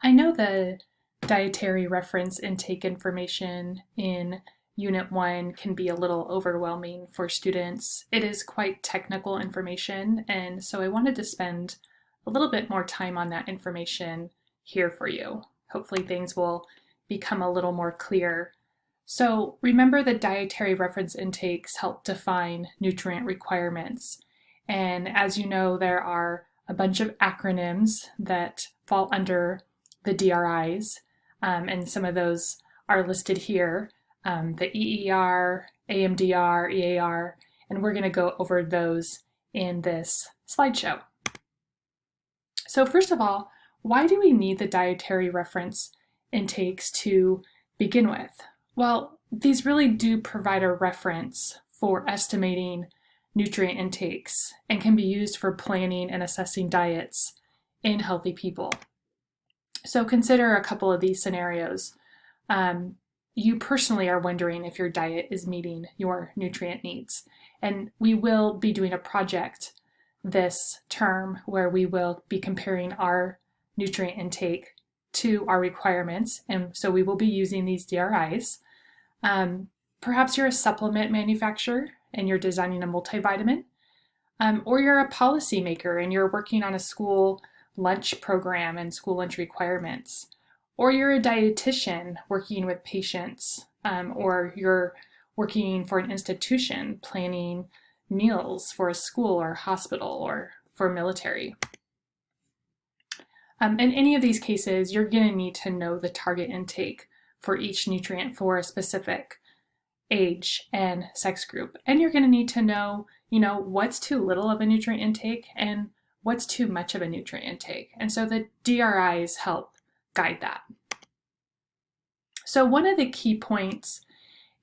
I know the dietary reference intake information in Unit 1 can be a little overwhelming for students. It is quite technical information, and so I wanted to spend a little bit more time on that information here for you. Hopefully things will become a little more clear. So remember, the dietary reference intakes help define nutrient requirements. And as you know, there are a bunch of acronyms that fall under the DRIs, and some of those are listed here, the EER, AMDR, EAR, and we're going to go over those in this slideshow. So first of all, why do we need the dietary reference intakes to begin with? Well, these really do provide a reference for estimating nutrient intakes and can be used for planning and assessing diets in healthy people. So consider a couple of these scenarios. You personally are wondering if your diet is meeting your nutrient needs. And we will be doing a project this term where we will be comparing our nutrient intake to our requirements. And so we will be using these DRIs. Perhaps you're a supplement manufacturer and you're designing a multivitamin, or you're a policymaker and you're working on a school lunch program and school lunch requirements, or you're a dietitian working with patients, or you're working for an institution planning meals for a school or hospital or for military. In any of these cases, you're going to need to know the target intake for each nutrient for a specific age and sex group. And you're going to need to know, what's too little of a nutrient intake and what's too much of a nutrient intake. And so the DRIs help guide that. So one of the key points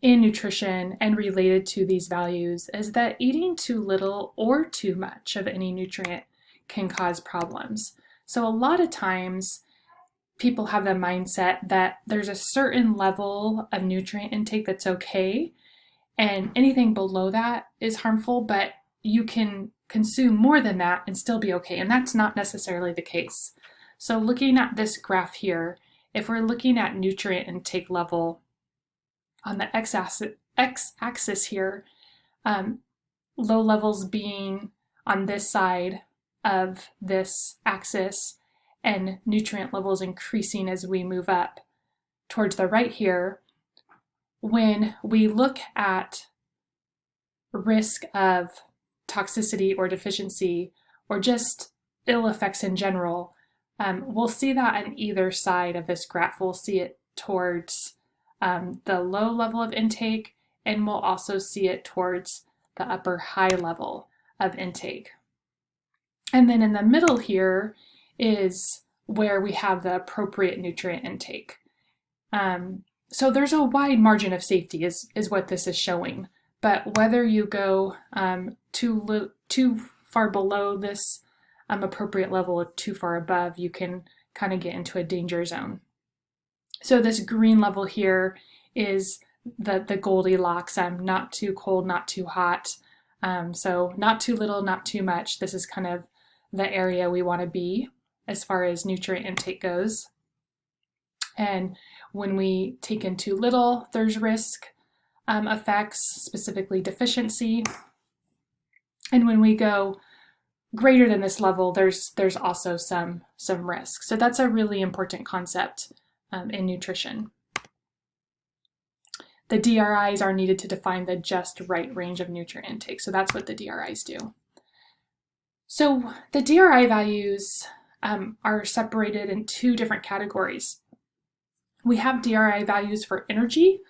in nutrition and related to these values is that eating too little or too much of any nutrient can cause problems. So a lot of times people have the mindset that there's a certain level of nutrient intake that's okay, and anything below that is harmful, but you can consume more than that and still be okay. And that's not necessarily the case. So looking at this graph here, if we're looking at nutrient intake level on the x-axis here, low levels being on this side of this axis and nutrient levels increasing as we move up towards the right here, when we look at risk of toxicity or deficiency or just ill effects in general, we'll see that on either side of this graph. We'll see it towards the low level of intake, and we'll also see it towards the upper high level of intake. And then in the middle here is where we have the appropriate nutrient intake. So there's a wide margin of safety is what this is showing. But whether you go too far below this appropriate level or too far above, you can kind of get into a danger zone. So this green level here is the Goldilocks, not too cold, not too hot. So not too little, not too much. This is kind of the area we want to be as far as nutrient intake goes. And when we take in too little, there's risk effects, specifically deficiency. And when we go greater than this level, there's also some risk. So that's a really important concept in nutrition. The DRIs are needed to define the just right range of nutrient intake. So that's what the DRIs do. So the DRI values are separated in two different categories. We have DRI values for energy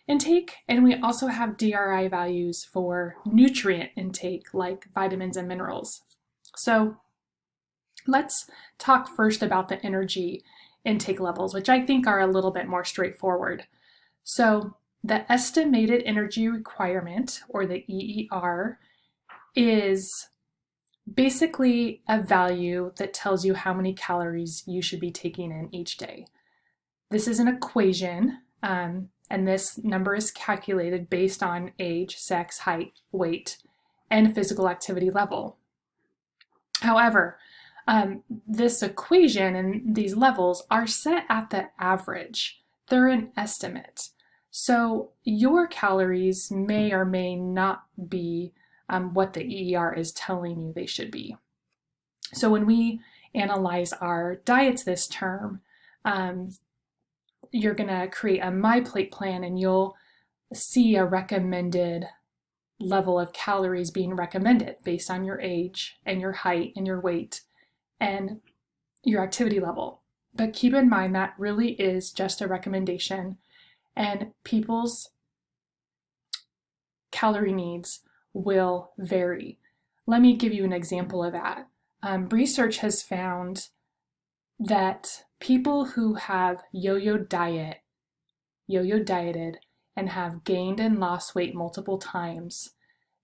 intake, and we also have DRI values for nutrient intake, like vitamins and minerals. So let's talk first about the energy intake levels, which I think are a little bit more straightforward. So the estimated energy requirement, or the EER, is basically a value that tells you how many calories you should be taking in each day. This is an equation, and this number is calculated based on age, sex, height, weight, and physical activity level. However, This equation and these levels are set at the average. They're an estimate. So your calories may or may not be what the EER is telling you they should be. So when we analyze our diets this term, you're going to create a MyPlate plan and you'll see a recommended level of calories being recommended based on your age and your height and your weight and your activity level. But keep in mind that really is just a recommendation, and people's calorie needs will vary. Let me give you an example of that. Research has found that people who have yo-yo dieted, and have gained and lost weight multiple times,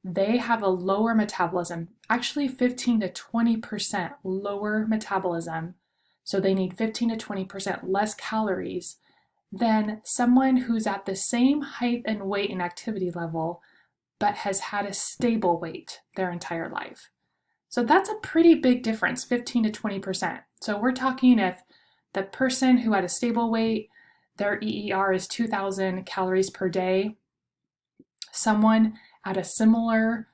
they have a lower metabolism, actually 15 to 20% lower metabolism. So they need 15 to 20% less calories than someone who's at the same height and weight and activity level, but has had a stable weight their entire life. So that's a pretty big difference, 15 to 20%. So we're talking if the person who had a stable weight, their EER is 2,000 calories per day, someone at a similar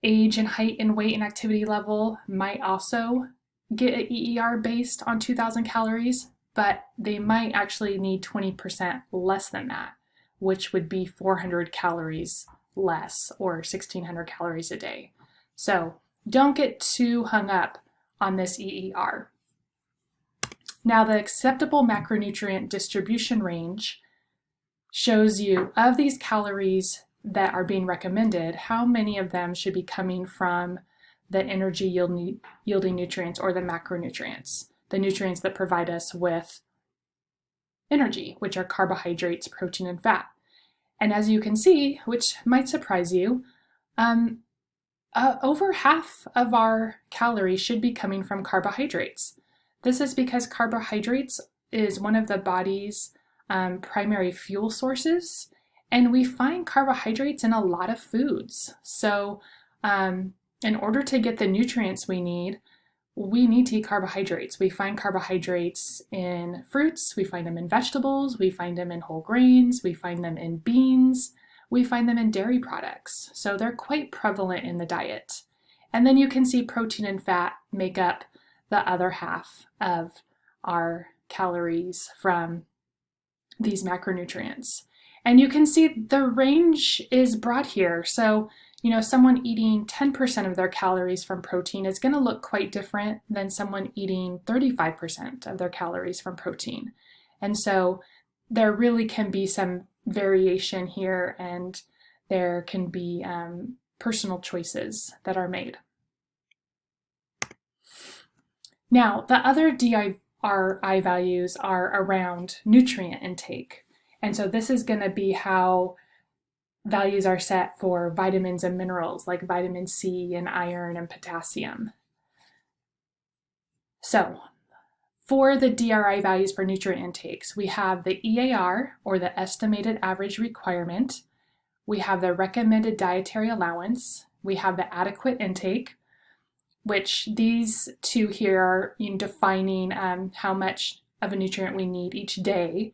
age and height and weight and activity level might also get an EER based on 2,000 calories, but they might actually need 20% less than that, which would be 400 calories less or 1,600 calories a day. So don't get too hung up on this EER. Now, the acceptable macronutrient distribution range shows you of these calories that are being recommended, how many of them should be coming from the energy yielding nutrients or the macronutrients, the nutrients that provide us with energy, which are carbohydrates, protein, and fat. And as you can see, which might surprise you, over half of our calories should be coming from carbohydrates. This is because carbohydrates is one of the body's primary fuel sources, and we find carbohydrates in a lot of foods. So in order to get the nutrients we need to eat carbohydrates. We find carbohydrates in fruits, we find them in vegetables, we find them in whole grains, we find them in beans, we find them in dairy products. So they're quite prevalent in the diet. And then you can see protein and fat make up the other half of our calories from these macronutrients. And you can see the range is broad here. So, someone eating 10% of their calories from protein is going to look quite different than someone eating 35% of their calories from protein. And so there really can be some variation here, and there can be personal choices that are made. Now, the other DRI values are around nutrient intake. And so this is going to be how values are set for vitamins and minerals like vitamin C and iron and potassium. So for the DRI values for nutrient intakes, we have the EAR, or the estimated average requirement. We have the recommended dietary allowance. We have the adequate intake, which these two here are defining how much of a nutrient we need each day.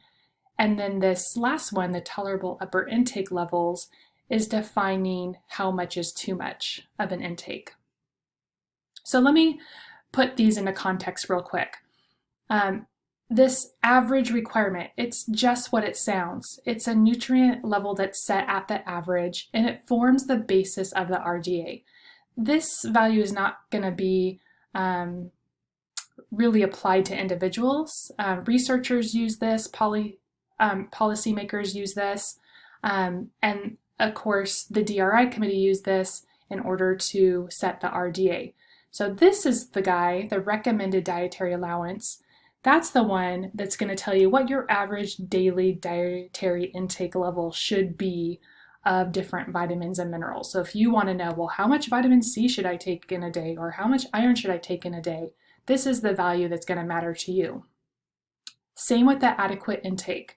And then this last one, the tolerable upper intake levels, is defining how much is too much of an intake. So let me put these into context real quick. This average requirement, it's just what it sounds. It's a nutrient level that's set at the average, and it forms the basis of the RDA. This value is not going to be really applied to individuals. Researchers use this, policymakers use this, and of course the DRI committee used this in order to set the RDA. So this is the guy, the recommended dietary allowance. That's the one that's going to tell you what your average daily dietary intake level should be of different vitamins and minerals. So if you want to know, well, how much vitamin C should I take in a day, or how much iron should I take in a day, this is the value that's going to matter to you. Same with the adequate intake.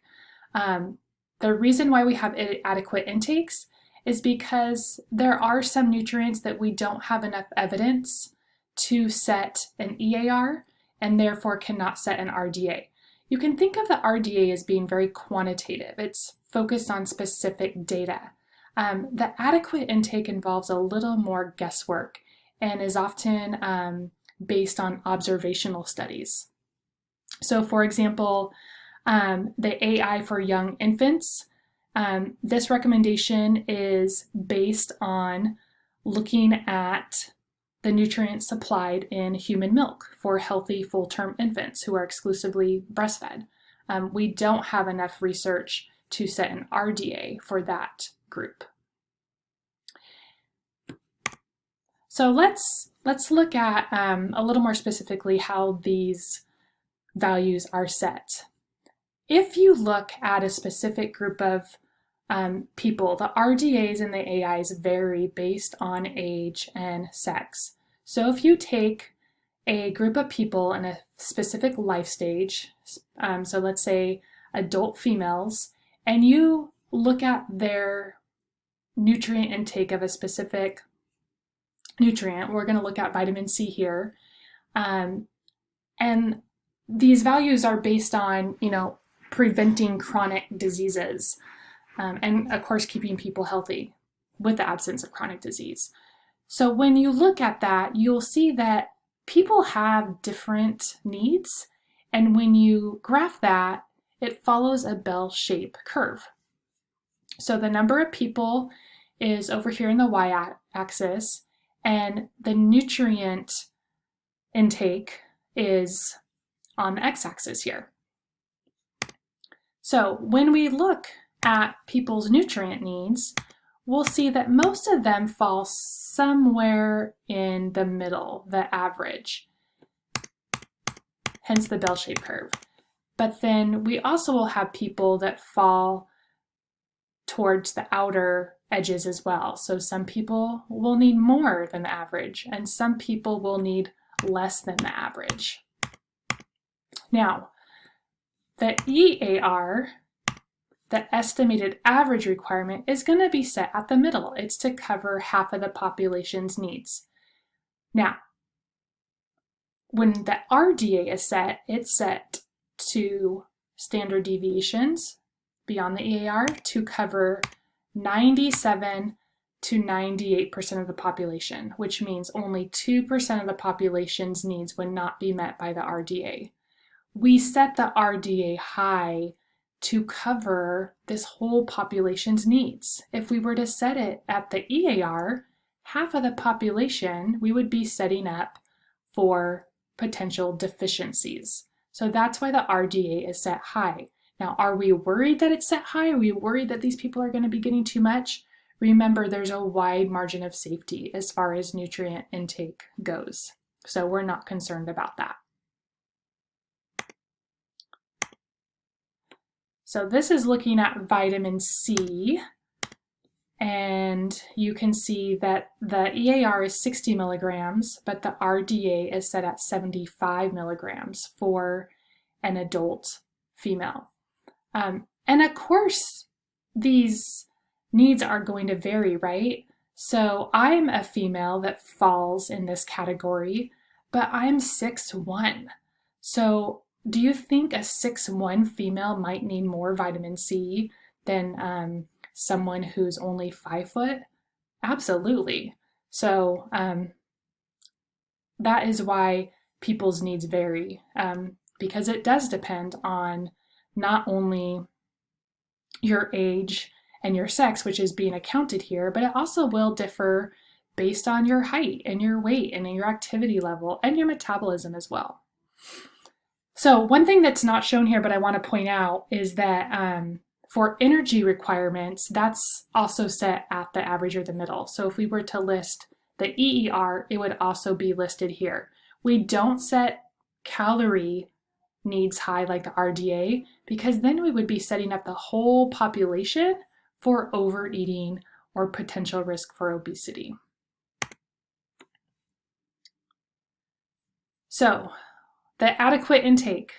The reason why we have adequate intakes is because there are some nutrients that we don't have enough evidence to set an EAR and therefore cannot set an RDA. You can think of the RDA as being very quantitative. It's focused on specific data. The adequate intake involves a little more guesswork and is often based on observational studies. So for example, the AI for young infants, this recommendation is based on looking at the nutrients supplied in human milk for healthy full-term infants who are exclusively breastfed. We don't have enough research to set an RDA for that group. So let's look at a little more specifically how these values are set. If you look at a specific group of people, the RDAs and the AIs vary based on age and sex. So if you take a group of people in a specific life stage, so let's say adult females, and you look at their nutrient intake of a specific nutrient, we're going to look at vitamin C here, and these values are based on, preventing chronic diseases, and of course keeping people healthy with the absence of chronic disease. So when you look at that, you'll see that people have different needs, and when you graph that, it follows a bell-shaped curve. So the number of people is over here in the y-axis, and the nutrient intake is on the x-axis here. So when we look at people's nutrient needs, we'll see that most of them fall somewhere in the middle, the average, hence the bell-shaped curve. But then we also will have people that fall towards the outer edges as well. So some people will need more than the average, and some people will need less than the average. Now, the EAR, the estimated average requirement, is going to be set at the middle. It's to cover half of the population's needs. Now, when the RDA is set, it's set to standard deviations beyond the EAR to cover 97 to 98% of the population, which means only 2% of the population's needs would not be met by the RDA. We set the RDA high to cover this whole population's needs. If we were to set it at the EAR, half of the population, we would be setting up for potential deficiencies. So that's why the RDA is set high. Now, are we worried that it's set high? Are we worried that these people are going to be getting too much? Remember, there's a wide margin of safety as far as nutrient intake goes. So we're not concerned about that. So this is looking at vitamin C, and you can see that the EAR is 60 milligrams, but the RDA is set at 75 milligrams for an adult female. And of course, these needs are going to vary, right? So I'm a female that falls in this category, but I'm 6'1". So do you think a 6'1" female might need more vitamin C than someone who's only 5 foot? Absolutely. So that is why people's needs vary, because it does depend on not only your age and your sex, which is being accounted here, but it also will differ based on your height and your weight and your activity level and your metabolism as well. So one thing that's not shown here, but I want to point out, is that for energy requirements, that's also set at the average or the middle. So if we were to list the EER, it would also be listed here. We don't set calorie needs high like the RDA, because then we would be setting up the whole population for overeating or potential risk for obesity. So the adequate intake,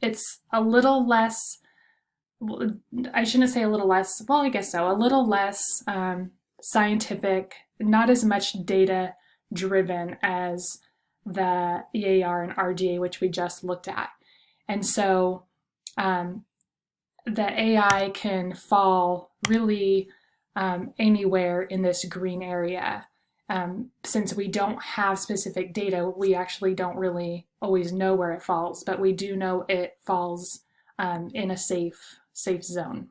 it's a little less, I shouldn't say a little less, well, I guess so, a little less scientific, not as much data driven as the EAR and RDA, which we just looked at. And so the AI can fall really anywhere in this green area. Since we don't have specific data, we actually don't really always know where it falls, but we do know it falls in a safe zone.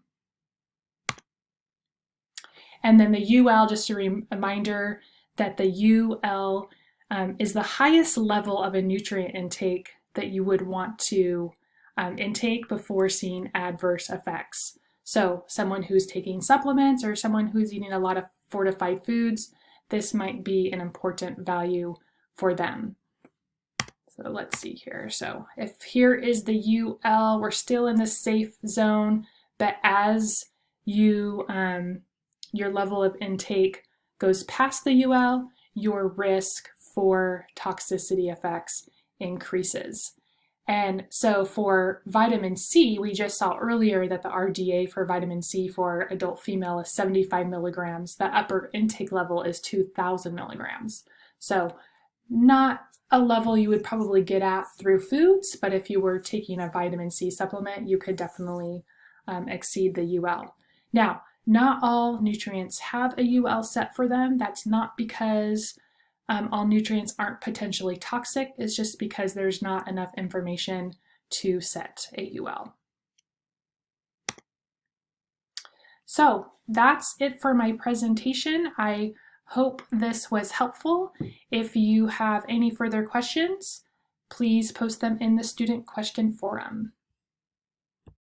And then the UL, just a reminder that the UL is the highest level of a nutrient intake that you would want to intake before seeing adverse effects. So someone who's taking supplements or someone who's eating a lot of fortified foods, this might be an important value for them. So let's see here. So if here is the UL, we're still in the safe zone, but as you your level of intake goes past the UL, your risk for toxicity effects increases. And so for vitamin C, we just saw earlier that the RDA for vitamin C for adult female is 75 milligrams. The upper intake level is 2,000 milligrams. So not a level you would probably get at through foods, but if you were taking a vitamin C supplement, you could definitely exceed the UL. Now, not all nutrients have a UL set for them. That's not because all nutrients aren't potentially toxic. It's just because there's not enough information to set a UL. So that's it for my presentation. I hope this was helpful. If you have any further questions, please post them in the student question forum.